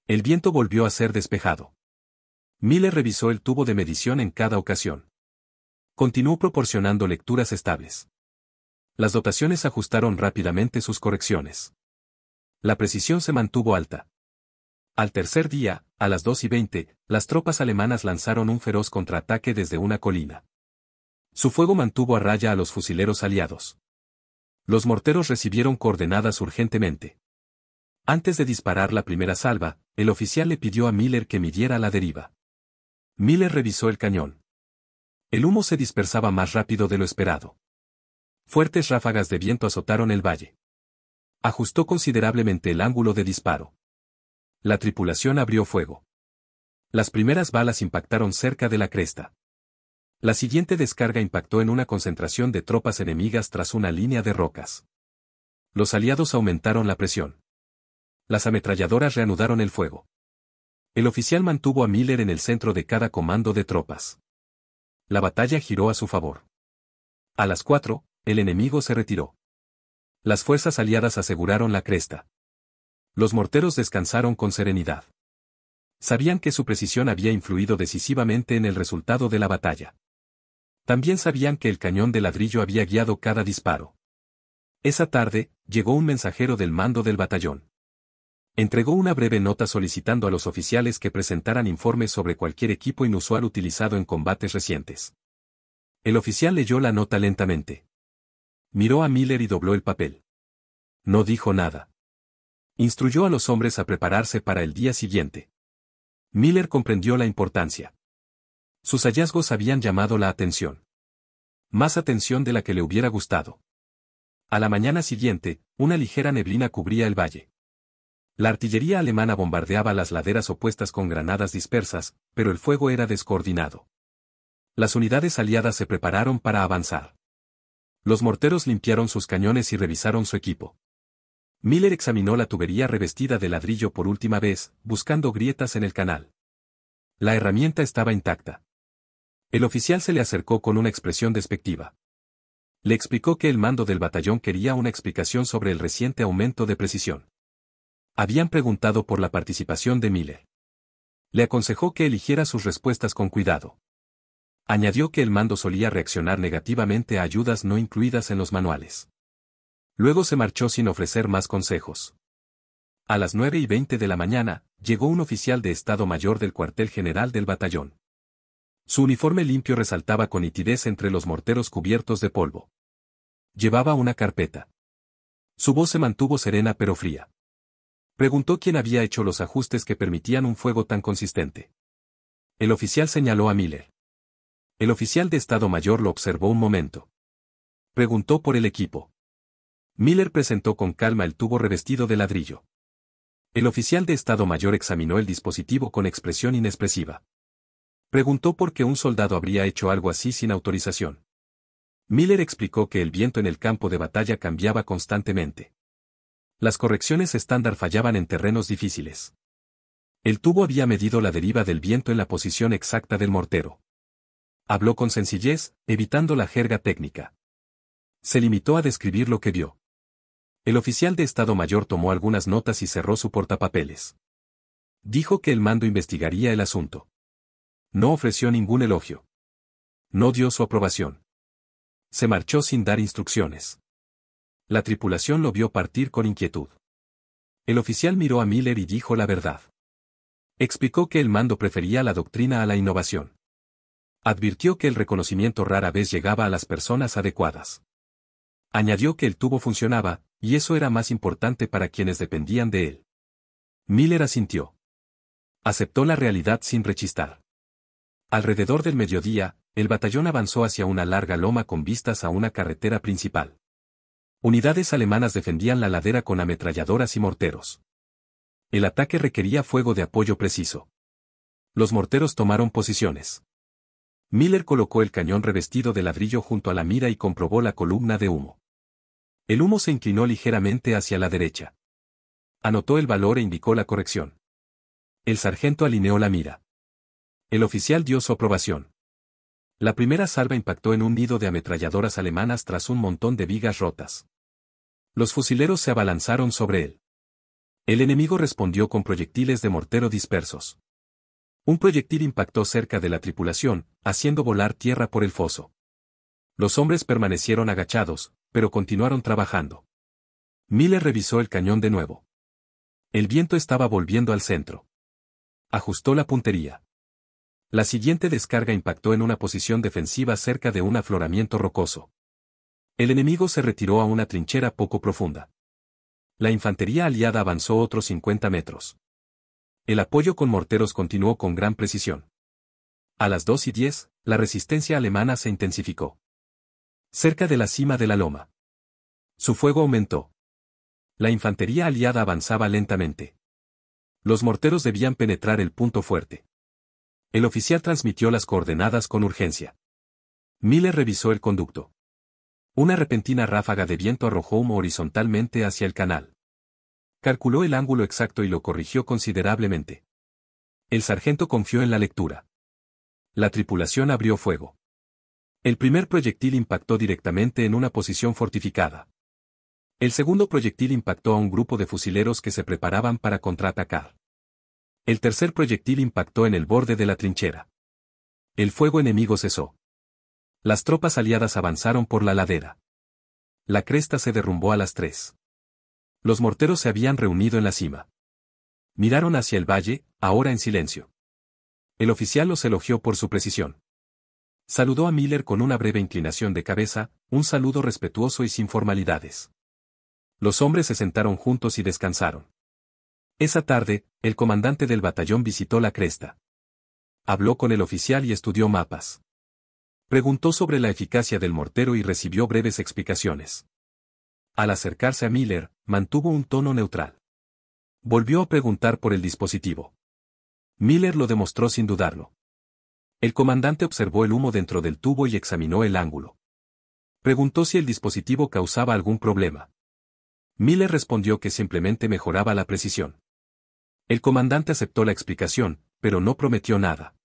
El viento volvió a ser despejado. Miller revisó el tubo de medición en cada ocasión. Continuó proporcionando lecturas estables. Las dotaciones ajustaron rápidamente sus correcciones. La precisión se mantuvo alta. Al tercer día, a las 2:20, las tropas alemanas lanzaron un feroz contraataque desde una colina. Su fuego mantuvo a raya a los fusileros aliados. Los morteros recibieron coordenadas urgentemente. Antes de disparar la primera salva, el oficial le pidió a Miller que midiera la deriva. Miller revisó el cañón. El humo se dispersaba más rápido de lo esperado. Fuertes ráfagas de viento azotaron el valle. Ajustó considerablemente el ángulo de disparo. La tripulación abrió fuego. Las primeras balas impactaron cerca de la cresta. La siguiente descarga impactó en una concentración de tropas enemigas tras una línea de rocas. Los aliados aumentaron la presión. Las ametralladoras reanudaron el fuego. El oficial mantuvo a Miller en el centro de cada comando de tropas. La batalla giró a su favor. A las 4, el enemigo se retiró. Las fuerzas aliadas aseguraron la cresta. Los morteros descansaron con serenidad. Sabían que su precisión había influido decisivamente en el resultado de la batalla. También sabían que el cañón de ladrillo había guiado cada disparo. Esa tarde, llegó un mensajero del mando del batallón. Entregó una breve nota solicitando a los oficiales que presentaran informes sobre cualquier equipo inusual utilizado en combates recientes. El oficial leyó la nota lentamente. Miró a Miller y dobló el papel. No dijo nada. Instruyó a los hombres a prepararse para el día siguiente. Miller comprendió la importancia. Sus hallazgos habían llamado la atención. Más atención de la que le hubiera gustado. A la mañana siguiente, una ligera neblina cubría el valle. La artillería alemana bombardeaba las laderas opuestas con granadas dispersas, pero el fuego era descoordinado. Las unidades aliadas se prepararon para avanzar. Los morteros limpiaron sus cañones y revisaron su equipo. Miller examinó la tubería revestida de ladrillo por última vez, buscando grietas en el canal. La herramienta estaba intacta. El oficial se le acercó con una expresión despectiva. Le explicó que el mando del batallón quería una explicación sobre el reciente aumento de precisión. Habían preguntado por la participación de Miller. Le aconsejó que eligiera sus respuestas con cuidado. Añadió que el mando solía reaccionar negativamente a ayudas no incluidas en los manuales. Luego se marchó sin ofrecer más consejos. A las 9:20 de la mañana, llegó un oficial de Estado Mayor del cuartel general del batallón. Su uniforme limpio resaltaba con nitidez entre los morteros cubiertos de polvo. Llevaba una carpeta. Su voz se mantuvo serena pero fría. Preguntó quién había hecho los ajustes que permitían un fuego tan consistente. El oficial señaló a Miller. El oficial de Estado Mayor lo observó un momento. Preguntó por el equipo. Miller presentó con calma el tubo revestido de ladrillo. El oficial de Estado Mayor examinó el dispositivo con expresión inexpresiva. Preguntó por qué un soldado habría hecho algo así sin autorización. Miller explicó que el viento en el campo de batalla cambiaba constantemente. Las correcciones estándar fallaban en terrenos difíciles. El tubo había medido la deriva del viento en la posición exacta del mortero. Habló con sencillez, evitando la jerga técnica. Se limitó a describir lo que vio. El oficial de Estado Mayor tomó algunas notas y cerró su portapapeles. Dijo que el mando investigaría el asunto. No ofreció ningún elogio. No dio su aprobación. Se marchó sin dar instrucciones. La tripulación lo vio partir con inquietud. El oficial miró a Miller y dijo la verdad. Explicó que el mando prefería la doctrina a la innovación. Advirtió que el reconocimiento rara vez llegaba a las personas adecuadas. Añadió que el tubo funcionaba, y eso era más importante para quienes dependían de él. Miller asintió. Aceptó la realidad sin rechistar. Alrededor del mediodía, el batallón avanzó hacia una larga loma con vistas a una carretera principal. Unidades alemanas defendían la ladera con ametralladoras y morteros. El ataque requería fuego de apoyo preciso. Los morteros tomaron posiciones. Miller colocó el cañón revestido de ladrillo junto a la mira y comprobó la columna de humo. El humo se inclinó ligeramente hacia la derecha. Anotó el valor e indicó la corrección. El sargento alineó la mira. El oficial dio su aprobación. La primera salva impactó en un nido de ametralladoras alemanas tras un montón de vigas rotas. Los fusileros se abalanzaron sobre él. El enemigo respondió con proyectiles de mortero dispersos. Un proyectil impactó cerca de la tripulación, haciendo volar tierra por el foso. Los hombres permanecieron agachados, pero continuaron trabajando. Miller revisó el cañón de nuevo. El viento estaba volviendo al centro. Ajustó la puntería. La siguiente descarga impactó en una posición defensiva cerca de un afloramiento rocoso. El enemigo se retiró a una trinchera poco profunda. La infantería aliada avanzó otros 50 metros. El apoyo con morteros continuó con gran precisión. A las 2:10, la resistencia alemana se intensificó. Cerca de la cima de la loma. Su fuego aumentó. La infantería aliada avanzaba lentamente. Los morteros debían penetrar el punto fuerte. El oficial transmitió las coordenadas con urgencia. Miller revisó el conducto. Una repentina ráfaga de viento arrojó humo horizontalmente hacia el canal. Calculó el ángulo exacto y lo corrigió considerablemente. El sargento confió en la lectura. La tripulación abrió fuego. El primer proyectil impactó directamente en una posición fortificada. El segundo proyectil impactó a un grupo de fusileros que se preparaban para contraatacar. El tercer proyectil impactó en el borde de la trinchera. El fuego enemigo cesó. Las tropas aliadas avanzaron por la ladera. La cresta se derrumbó a las 3. Los morteros se habían reunido en la cima. Miraron hacia el valle, ahora en silencio. El oficial los elogió por su precisión. Saludó a Miller con una breve inclinación de cabeza, un saludo respetuoso y sin formalidades. Los hombres se sentaron juntos y descansaron. Esa tarde, el comandante del batallón visitó la cresta. Habló con el oficial y estudió mapas. Preguntó sobre la eficacia del mortero y recibió breves explicaciones. Al acercarse a Miller, mantuvo un tono neutral. Volvió a preguntar por el dispositivo. Miller lo demostró sin dudarlo. El comandante observó el humo dentro del tubo y examinó el ángulo. Preguntó si el dispositivo causaba algún problema. Miller respondió que simplemente mejoraba la precisión. El comandante aceptó la explicación, pero no prometió nada.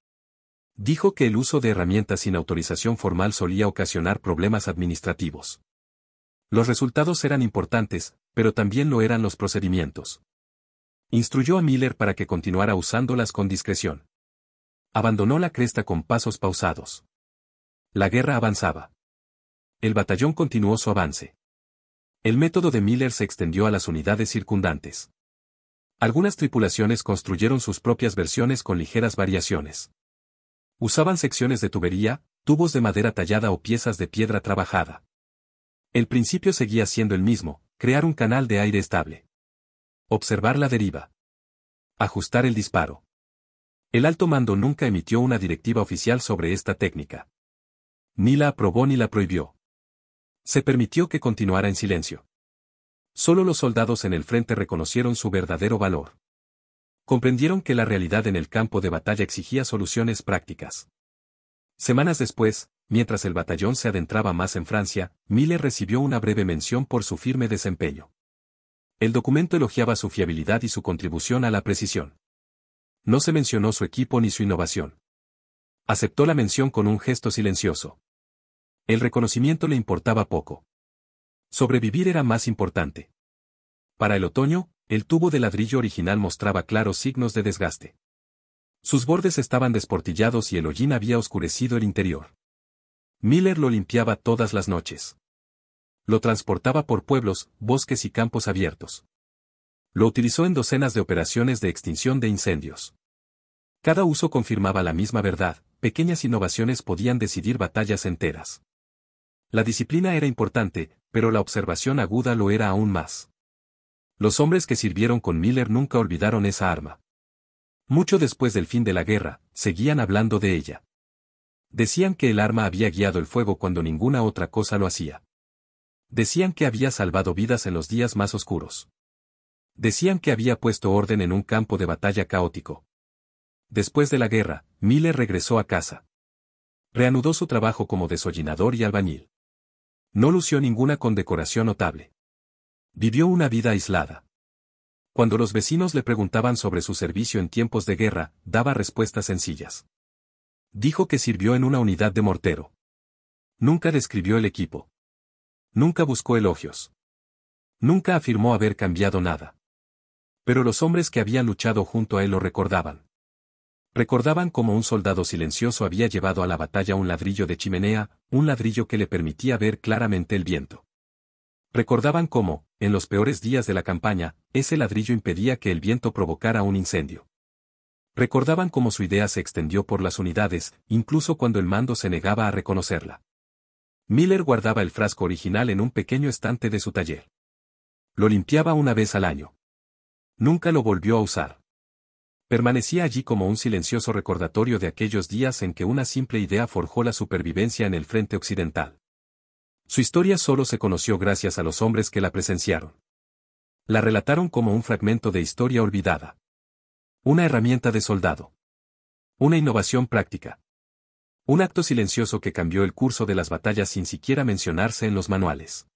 Dijo que el uso de herramientas sin autorización formal solía ocasionar problemas administrativos. Los resultados eran importantes, pero también lo eran los procedimientos. Instruyó a Miller para que continuara usándolas con discreción. Abandonó la cresta con pasos pausados. La guerra avanzaba. El batallón continuó su avance. El método de Miller se extendió a las unidades circundantes. Algunas tripulaciones construyeron sus propias versiones con ligeras variaciones. Usaban secciones de tubería, tubos de madera tallada o piezas de piedra trabajada. El principio seguía siendo el mismo: crear un canal de aire estable. Observar la deriva. Ajustar el disparo. El alto mando nunca emitió una directiva oficial sobre esta técnica. Ni la aprobó ni la prohibió. Se permitió que continuara en silencio. Solo los soldados en el frente reconocieron su verdadero valor. Comprendieron que la realidad en el campo de batalla exigía soluciones prácticas. Semanas después, mientras el batallón se adentraba más en Francia, Miller recibió una breve mención por su firme desempeño. El documento elogiaba su fiabilidad y su contribución a la precisión. No se mencionó su equipo ni su innovación. Aceptó la mención con un gesto silencioso. El reconocimiento le importaba poco. Sobrevivir era más importante. Para el otoño, el tubo de ladrillo original mostraba claros signos de desgaste. Sus bordes estaban desportillados y el hollín había oscurecido el interior. Miller lo limpiaba todas las noches. Lo transportaba por pueblos, bosques y campos abiertos. Lo utilizó en docenas de operaciones de extinción de incendios. Cada uso confirmaba la misma verdad: pequeñas innovaciones podían decidir batallas enteras. La disciplina era importante, pero la observación aguda lo era aún más. Los hombres que sirvieron con Miller nunca olvidaron esa arma. Mucho después del fin de la guerra, seguían hablando de ella. Decían que el arma había guiado el fuego cuando ninguna otra cosa lo hacía. Decían que había salvado vidas en los días más oscuros. Decían que había puesto orden en un campo de batalla caótico. Después de la guerra, Miller regresó a casa. Reanudó su trabajo como desollinador y albañil. No lució ninguna condecoración notable. Vivió una vida aislada. Cuando los vecinos le preguntaban sobre su servicio en tiempos de guerra, daba respuestas sencillas. Dijo que sirvió en una unidad de mortero. Nunca describió el equipo. Nunca buscó elogios. Nunca afirmó haber cambiado nada. Pero los hombres que habían luchado junto a él lo recordaban. Recordaban cómo un soldado silencioso había llevado a la batalla un ladrillo de chimenea, un ladrillo que le permitía ver claramente el viento. Recordaban cómo, en los peores días de la campaña, ese ladrillo impedía que el viento provocara un incendio. Recordaban cómo su idea se extendió por las unidades, incluso cuando el mando se negaba a reconocerla. Miller guardaba el frasco original en un pequeño estante de su taller. Lo limpiaba una vez al año. Nunca lo volvió a usar. Permanecía allí como un silencioso recordatorio de aquellos días en que una simple idea forjó la supervivencia en el frente occidental. Su historia solo se conoció gracias a los hombres que la presenciaron. La relataron como un fragmento de historia olvidada. Una herramienta de soldado. Una innovación práctica. Un acto silencioso que cambió el curso de las batallas sin siquiera mencionarse en los manuales.